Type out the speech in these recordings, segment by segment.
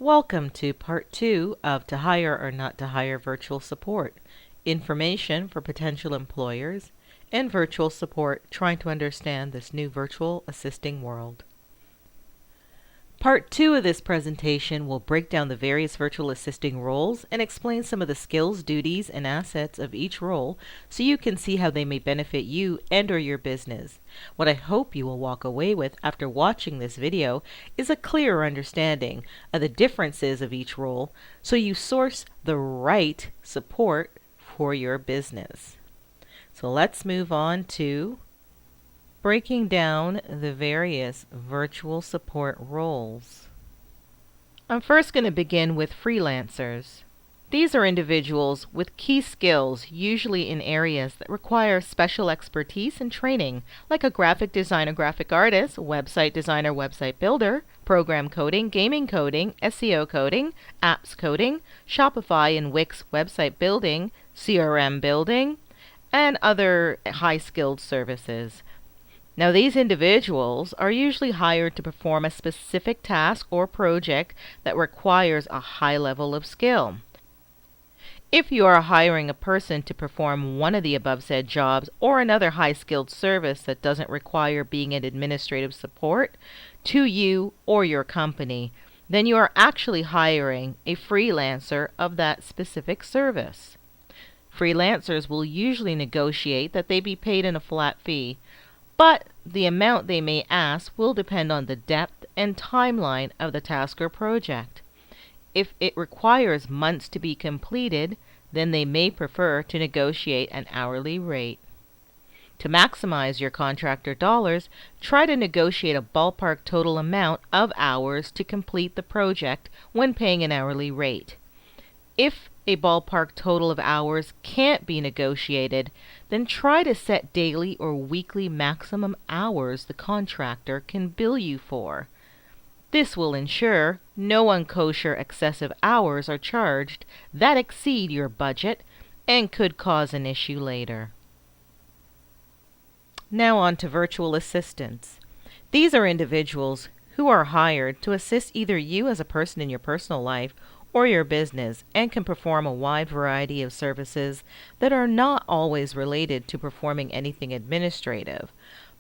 Welcome to part 2 of To Hire or Not to Hire Virtual Support, information for potential employers, and virtual support trying to understand this new virtual assisting world. Part 2 of this presentation will break down the various virtual assisting roles and explain some of the skills, duties, and assets of each role so you can see how they may benefit you and or your business. What I hope you will walk away with after watching this video is a clearer understanding of the differences of each role so you source the right support for your business. So let's move on to breaking down the various virtual support roles. I'm first going to begin with freelancers. These are individuals with key skills, usually in areas that require special expertise and training, like a graphic designer, graphic artist, website designer, website builder, program coding, gaming coding, SEO coding, apps coding, Shopify and Wix website building, CRM building, and other high-skilled services. Now, these individuals are usually hired to perform a specific task or project that requires a high level of skill. If you are hiring a person to perform one of the above said jobs or another high-skilled service that doesn't require being an administrative support to you or your company, then you are actually hiring a freelancer of that specific service. Freelancers will usually negotiate that they be paid in a flat fee, but the amount they may ask will depend on the depth and timeline of the task or project. If it requires months to be completed, then they may prefer to negotiate an hourly rate. To maximize your contractor dollars, try to negotiate a ballpark total amount of hours to complete the project when paying an hourly rate. If a ballpark total of hours can't be negotiated, then try to set daily or weekly maximum hours the contractor can bill you for. This will ensure no unkosher excessive hours are charged that exceed your budget and could cause an issue later. Now on to virtual assistants. These are individuals who are hired to assist either you as a person in your personal life or your business and can perform a wide variety of services that are not always related to performing anything administrative.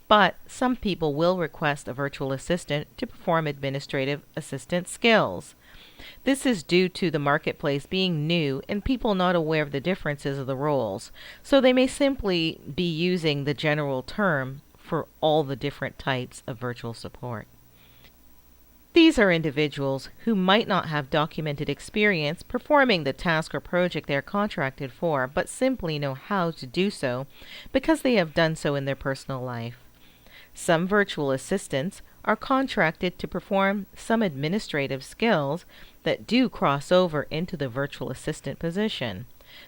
But some people will request a virtual assistant to perform administrative assistant skills. This is due to the marketplace being new and people not aware of the differences of the roles, so they may simply be using the general term for all the different types of virtual support. These are individuals who might not have documented experience performing the task or project they are contracted for, but simply know how to do so because they have done so in their personal life. Some virtual assistants are contracted to perform some administrative skills that do cross over into the virtual assistant position,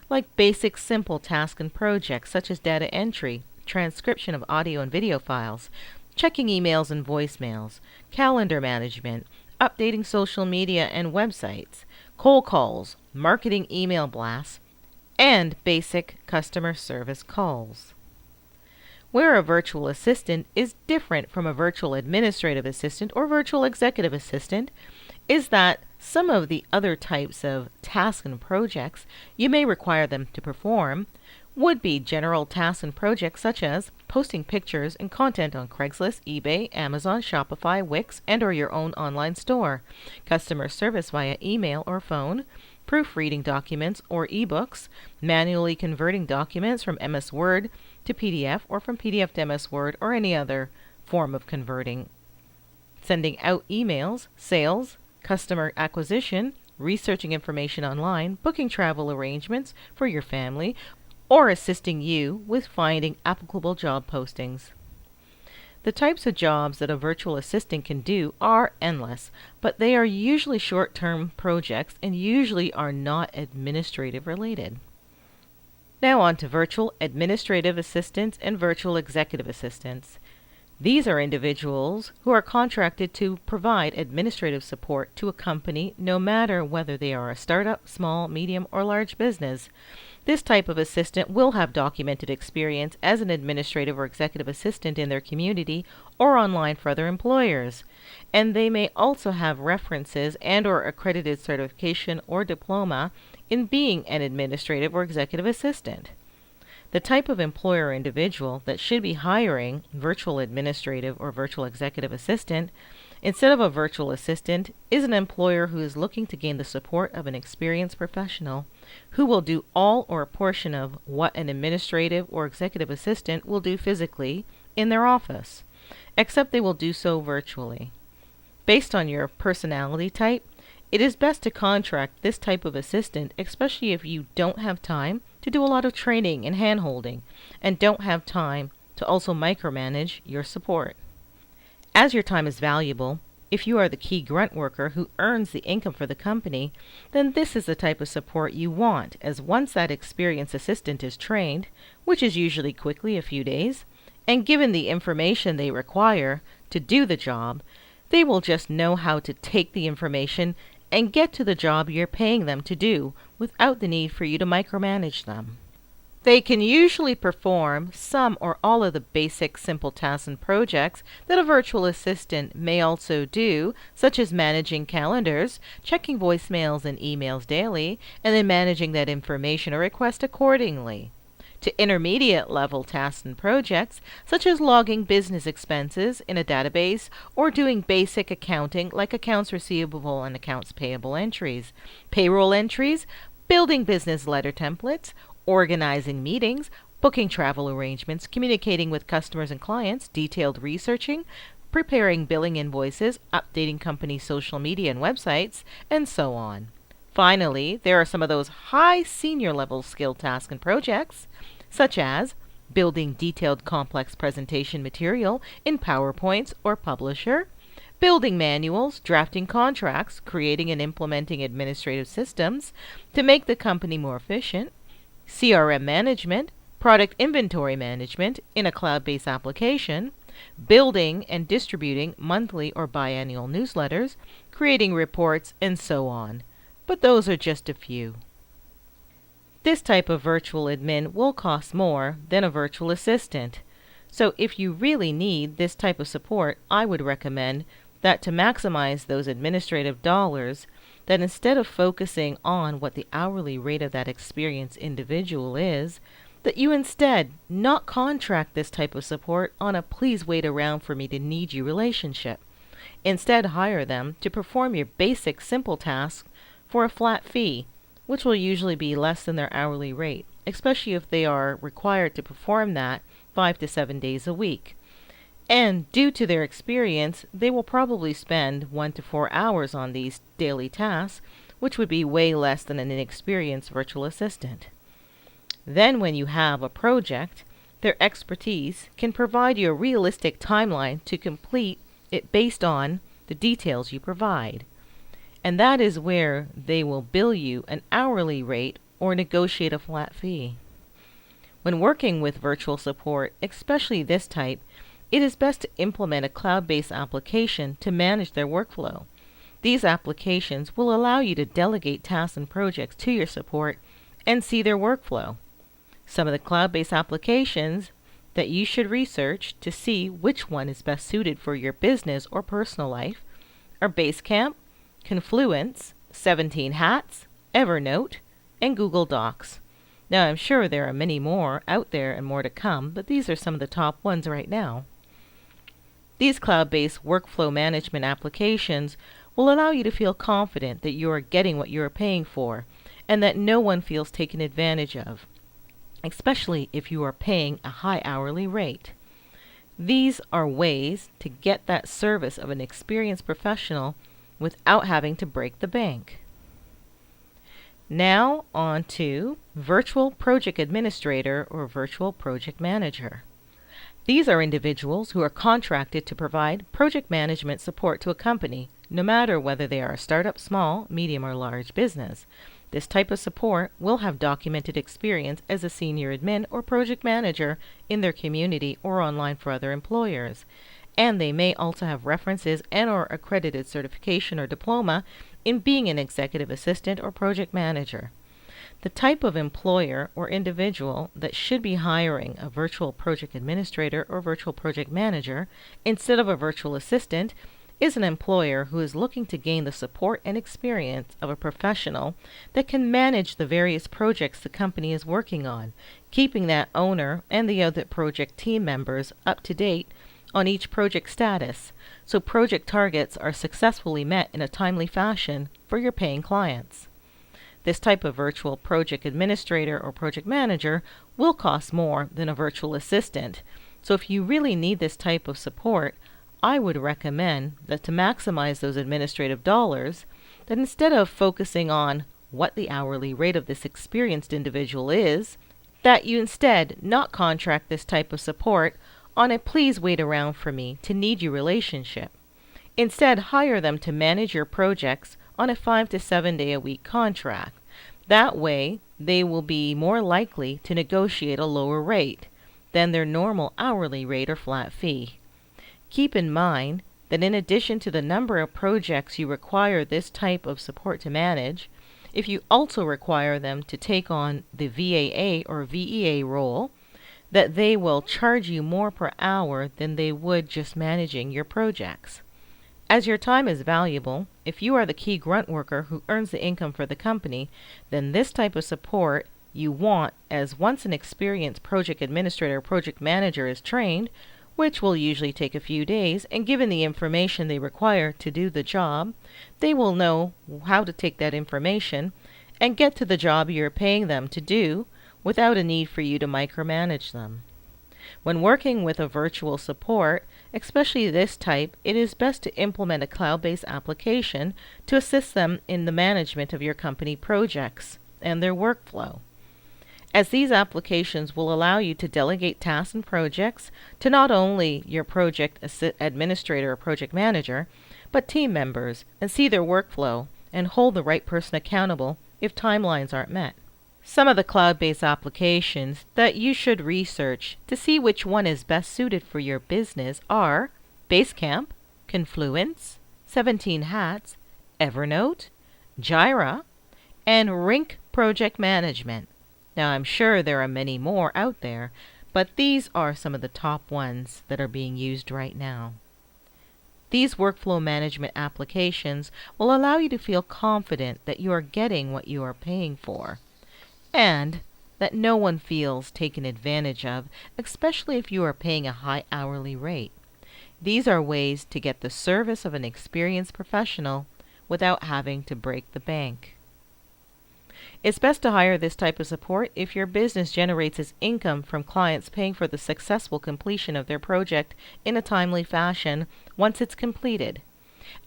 like basic simple tasks and projects such as data entry, transcription of audio and video files, checking emails and voicemails, calendar management, updating social media and websites, cold calls, marketing email blasts, and basic customer service calls. Where a virtual assistant is different from a virtual administrative assistant or virtual executive assistant is that some of the other types of tasks and projects you may require them to perform would be general tasks and projects such as posting pictures and content on Craigslist, eBay, Amazon, Shopify, Wix, and or your own online store, customer service via email or phone, proofreading documents or ebooks, manually converting documents from MS Word to PDF or from PDF to MS Word or any other form of converting, sending out emails, sales, customer acquisition, researching information online, booking travel arrangements for your family, or assisting you with finding applicable job postings. The types of jobs that a virtual assistant can do are endless, but they are usually short-term projects and usually are not administrative related. Now on to virtual administrative assistants and virtual executive assistants. These are individuals who are contracted to provide administrative support to a company no matter whether they are a startup, small, medium, or large business. This type of assistant will have documented experience as an administrative or executive assistant in their community or online for other employers. And they may also have references and/or accredited certification or diploma in being an administrative or executive assistant. The type of employer or individual that should be hiring virtual administrative or virtual executive assistant instead of a virtual assistant is an employer who is looking to gain the support of an experienced professional who will do all or a portion of what an administrative or executive assistant will do physically in their office, except they will do so virtually. Based on your personality type, it is best to contract this type of assistant, especially if you don't have time to do a lot of training and hand-holding and don't have time to also micromanage your support. As your time is valuable, if you are the key grunt worker who earns the income for the company, then this is the type of support you want, as once that experienced assistant is trained, which is usually quickly a few days, and given the information they require to do the job, they will just know how to take the information and get to the job you're paying them to do without the need for you to micromanage them. They can usually perform some or all of the basic simple tasks and projects that a virtual assistant may also do, such as managing calendars, checking voicemails and emails daily, and then managing that information or request accordingly. To intermediate level tasks and projects, such as logging business expenses in a database or doing basic accounting like accounts receivable and accounts payable entries, payroll entries, building business letter templates, organizing meetings, booking travel arrangements, communicating with customers and clients, detailed researching, preparing billing invoices, updating company social media and websites, and so on. Finally, there are some of those high senior level skill tasks and projects, such as building detailed complex presentation material in PowerPoints or Publisher, building manuals, drafting contracts, creating and implementing administrative systems to make the company more efficient, CRM management, product inventory management in a cloud-based application, building and distributing monthly or biannual newsletters, creating reports, and so on. But those are just a few. This type of virtual admin will cost more than a virtual assistant. So if you really need this type of support, I would recommend that to maximize those administrative dollars, that instead of focusing on what the hourly rate of that experienced individual is, that you instead not contract this type of support on a please wait around for me to need you relationship. Instead, hire them to perform your basic simple tasks for a flat fee, which will usually be less than their hourly rate, especially if they are required to perform that 5 to 7 days a week. And due to their experience, they will probably spend 1 to 4 hours on these daily tasks, which would be way less than an inexperienced virtual assistant. Then when you have a project, their expertise can provide you a realistic timeline to complete it based on the details you provide. And that is where they will bill you an hourly rate or negotiate a flat fee. When working with virtual support, especially this type, it is best to implement a cloud-based application to manage their workflow. These applications will allow you to delegate tasks and projects to your support and see their workflow. Some of the cloud-based applications that you should research to see which one is best suited for your business or personal life are Basecamp, Confluence, 17 Hats, Evernote, and Google Docs. Now, I'm sure there are many more out there and more to come, but these are some of the top ones right now. These cloud-based workflow management applications will allow you to feel confident that you are getting what you are paying for and that no one feels taken advantage of, especially if you are paying a high hourly rate. These are ways to get that service of an experienced professional without having to break the bank. Now on to Virtual Project Administrator or Virtual Project Manager. These are individuals who are contracted to provide project management support to a company, no matter whether they are a startup, small, medium, or large business. This type of support will have documented experience as a senior admin or project manager in their community or online for other employers. And they may also have references and/or accredited certification or diploma in being an executive assistant or project manager. The type of employer or individual that should be hiring a virtual project administrator or virtual project manager instead of a virtual assistant is an employer who is looking to gain the support and experience of a professional that can manage the various projects the company is working on, keeping that owner and the other project team members up to date on each project status, so project targets are successfully met in a timely fashion for your paying clients. This type of virtual project administrator or project manager will cost more than a virtual assistant, so if you really need this type of support, I would recommend that to maximize those administrative dollars, that instead of focusing on what the hourly rate of this experienced individual is, that you instead not contract this type of support on a please wait around for me to need you relationship. Instead, hire them to manage your projects on a 5 to 7 day a week contract. That way, they will be more likely to negotiate a lower rate than their normal hourly rate or flat fee. Keep in mind that in addition to the number of projects you require this type of support to manage, if you also require them to take on the VAA or VEA role, that they will charge you more per hour than they would just managing your projects. As your time is valuable, if you are the key grunt worker who earns the income for the company, then this type of support you want, as once an experienced project administrator or project manager is trained, which will usually take a few days, and given the information they require to do the job, they will know how to take that information and get to the job you're paying them to do without a need for you to micromanage them. When working with a virtual support, especially this type, it is best to implement a cloud-based application to assist them in the management of your company projects and their workflow, as these applications will allow you to delegate tasks and projects to not only your project administrator or project manager, but team members, and see their workflow and hold the right person accountable if timelines aren't met. Some of the cloud-based applications that you should research to see which one is best suited for your business are Basecamp, Confluence, 17 Hats, Evernote, Jira, and Rink Project Management. Now, I'm sure there are many more out there, but these are some of the top ones that are being used right now. These workflow management applications will allow you to feel confident that you are getting what you are paying for, and that no one feels taken advantage of, especially if you are paying a high hourly rate. These are ways to get the service of an experienced professional without having to break the bank. It's best to hire this type of support if your business generates its income from clients paying for the successful completion of their project in a timely fashion once it's completed.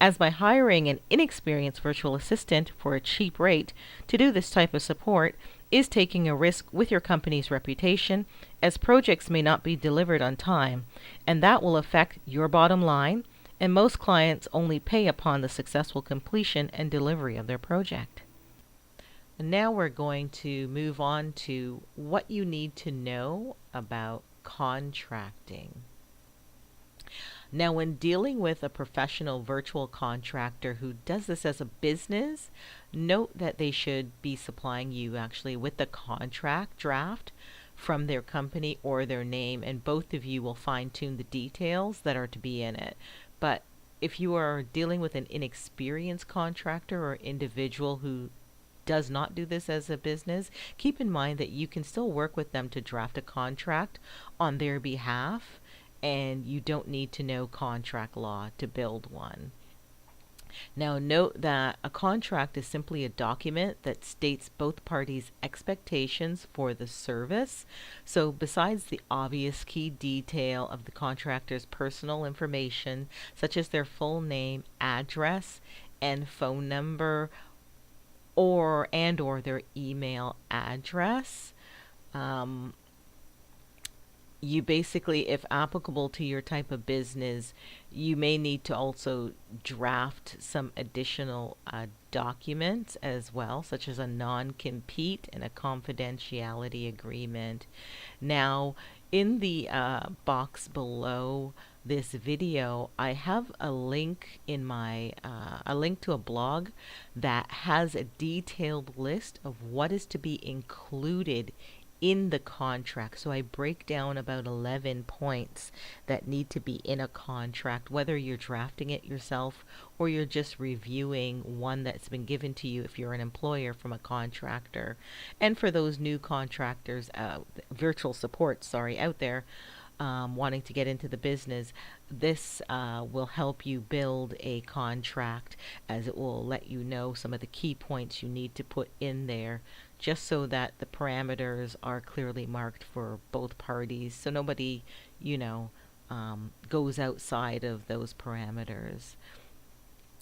As by hiring an inexperienced virtual assistant for a cheap rate to do this type of support is taking a risk with your company's reputation, as projects may not be delivered on time, and that will affect your bottom line, and most clients only pay upon the successful completion and delivery of their project. And now we're going to move on to what you need to know about contracting. Now, when dealing with a professional virtual contractor who does this as a business, note that they should be supplying you actually with the contract draft from their company or their name, and both of you will fine-tune the details that are to be in it. But if you are dealing with an inexperienced contractor or individual who does not do this as a business, keep in mind that you can still work with them to draft a contract on their behalf, and you don't need to know contract law to build one. Now, note that a contract is simply a document that states both parties' expectations for the service. So besides the obvious key detail of the contractor's personal information, such as their full name, address, and phone number, or their email address, You basically, if applicable to your type of business, you may need to also draft some additional documents as well, such as a non-compete and a confidentiality agreement. Now, in the box below this video, I have a link in my a link to a blog that has a detailed list of what is to be included in the contract. So I break down about 11 points that need to be in a contract, whether you're drafting it yourself or you're just reviewing one that's been given to you if you're an employer from a contractor. And for those new contractors, virtual support, out there, wanting to get into the business, this will help you build a contract, as it will let you know some of the key points you need to put in there, just so that the parameters are clearly marked for both parties, so nobody, goes outside of those parameters.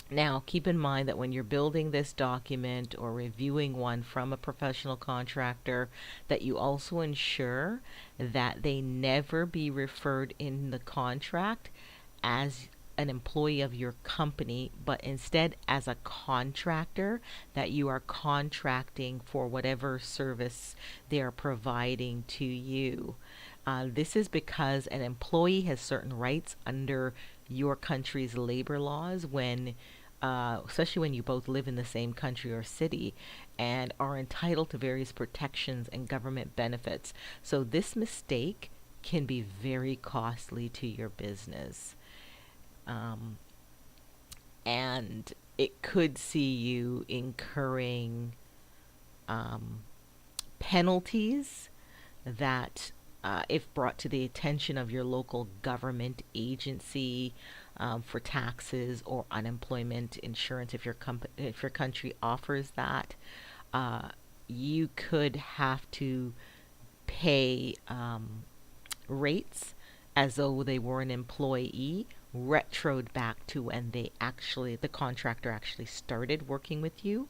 Now, keep in mind that when you're building this document or reviewing one from a professional contractor, that you also ensure that they never be referred in the contract as an employee of your company, but instead as a contractor, that you are contracting for whatever service they are providing to you. This is because an employee has certain rights under your country's labor laws when especially when you both live in the same country or city, and are entitled to various protections and government benefits. So this mistake can be very costly to your business. And it could see you incurring penalties that, if brought to the attention of your local government agency, for taxes or unemployment insurance, if if your country offers that, you could have to pay rates as though they were an employee, retroed back to when the contractor actually started working with you.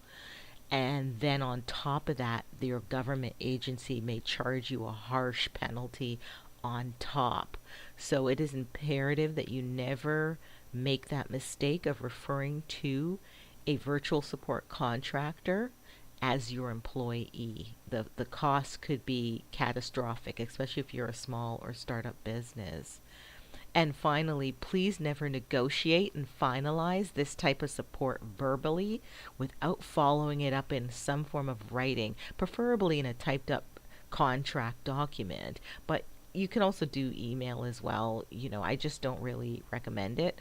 And then on top of that, your government agency may charge you a harsh penalty on top. So it is imperative that you never make that mistake of referring to a virtual support contractor as your employee. The cost could be catastrophic, especially if you're a small or startup business. And finally, please never negotiate and finalize this type of support verbally without following it up in some form of writing, preferably in a typed up contract document. But you can also do email as well. I just don't really recommend it.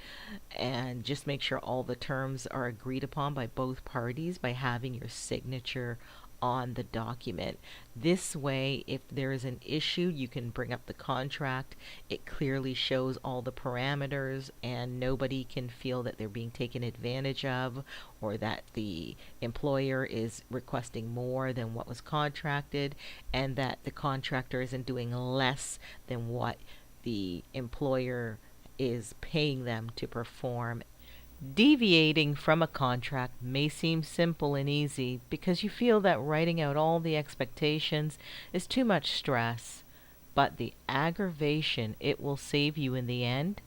And just make sure all the terms are agreed upon by both parties by having your signature on the document. This way, if there is an issue, you can bring up the contract. It clearly shows all the parameters, and nobody can feel that they're being taken advantage of, or that the employer is requesting more than what was contracted, and that the contractor isn't doing less than what the employer is paying them to perform. Deviating from a contract may seem simple and easy because you feel that writing out all the expectations is too much stress, but the aggravation it will save you in the end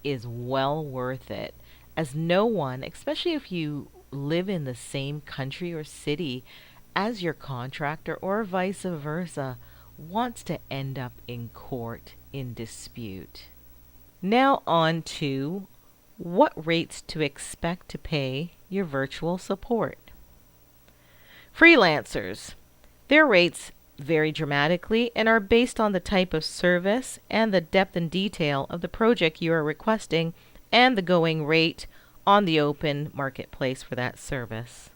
is well worth it, as no one, especially if you live in the same country or city as your contractor or vice versa, wants to end up in court in dispute. Now on to what rates to expect to pay your virtual support. Freelancers. Their rates vary dramatically and are based on the type of service and the depth and detail of the project you are requesting and the going rate on the open marketplace for that service.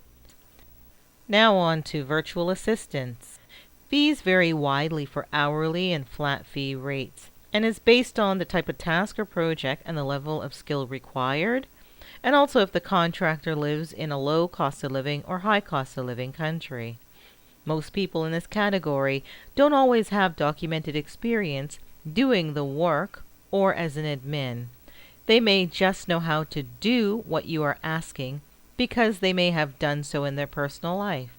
Now on to virtual assistants. Fees vary widely for hourly and flat fee rates, and is based on the type of task or project and the level of skill required, and also if the contractor lives in a low cost of living or high cost of living country. Most people in this category don't always have documented experience doing the work or as an admin. They may just know how to do what you are asking because they may have done so in their personal life.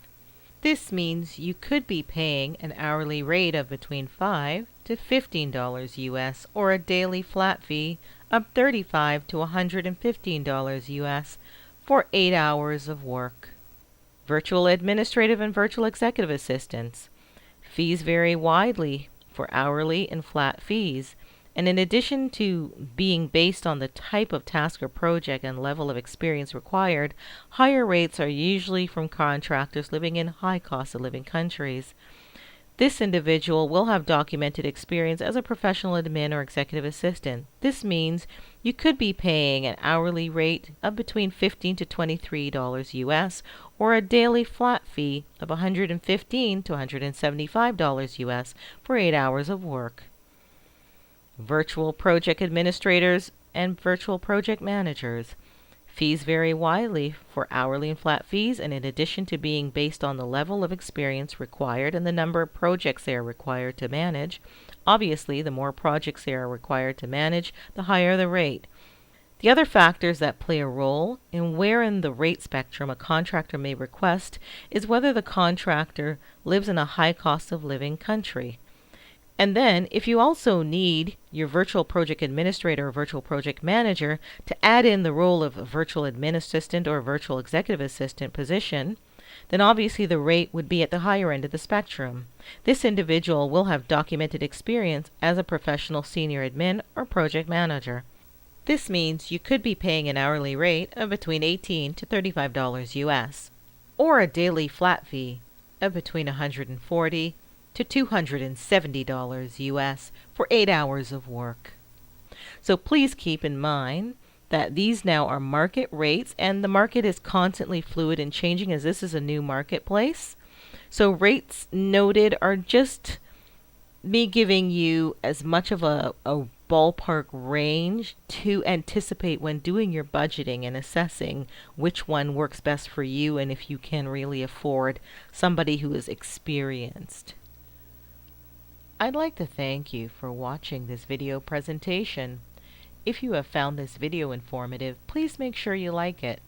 This means you could be paying an hourly rate of between $5 to $15 US or a daily flat fee of $35 to $115 US for 8 hours of work. Virtual administrative and virtual executive assistants. Fees vary widely for hourly and flat fees, and in addition to being based on the type of task or project and level of experience required, higher rates are usually from contractors living in high cost of living countries. This individual will have documented experience as a professional admin or executive assistant. This means you could be paying an hourly rate of between $15 to $23 US or a daily flat fee of $115 to $175 US for 8 hours of work. Virtual project administrators and virtual project managers. Fees vary widely for hourly and flat fees, and in addition to being based on the level of experience required and the number of projects they are required to manage, obviously the more projects they are required to manage, the higher the rate. The other factors that play a role in where in the rate spectrum a contractor may request is whether the contractor lives in a high cost of living country. And then, if you also need your virtual project administrator or virtual project manager to add in the role of a virtual admin assistant or virtual executive assistant position, then obviously the rate would be at the higher end of the spectrum. This individual will have documented experience as a professional senior admin or project manager. This means you could be paying an hourly rate of between $18 to $35 US, or a daily flat fee of between $140 to $270 US for 8 hours of work. So please keep in mind that these now are market rates, and the market is constantly fluid and changing as this is a new marketplace. So rates noted are just me giving you as much of a ballpark range to anticipate when doing your budgeting and assessing which one works best for you and if you can really afford somebody who is experienced. I'd like to thank you for watching this video presentation. If you have found this video informative, please make sure you like it.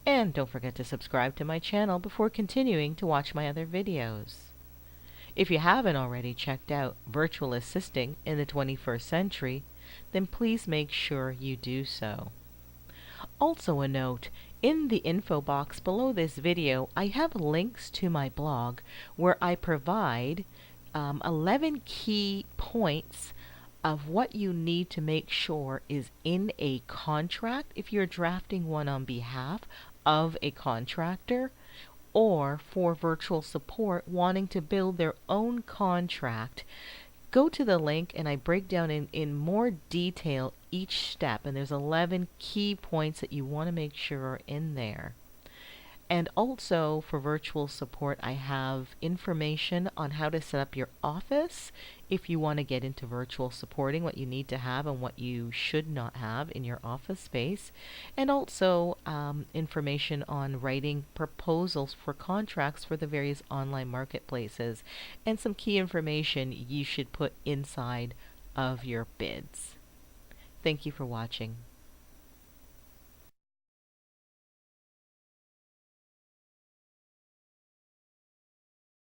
And don't forget to subscribe to my channel before continuing to watch my other videos. If you haven't already checked out Virtual Assisting in the 21st Century, then please make sure you do so. Also a note, in the info box below this video, I have links to my blog where I provide 11 key points of what you need to make sure is in a contract if you're drafting one on behalf of a contractor or for virtual support wanting to build their own contract. Go to the link and I break down in more detail each step, and there's 11 key points that you want to make sure are in there. And also for virtual support, I have information on how to set up your office if you want to get into virtual supporting, what you need to have and what you should not have in your office space. And also information on writing proposals for contracts for the various online marketplaces, and some key information you should put inside of your bids. Thank you for watching.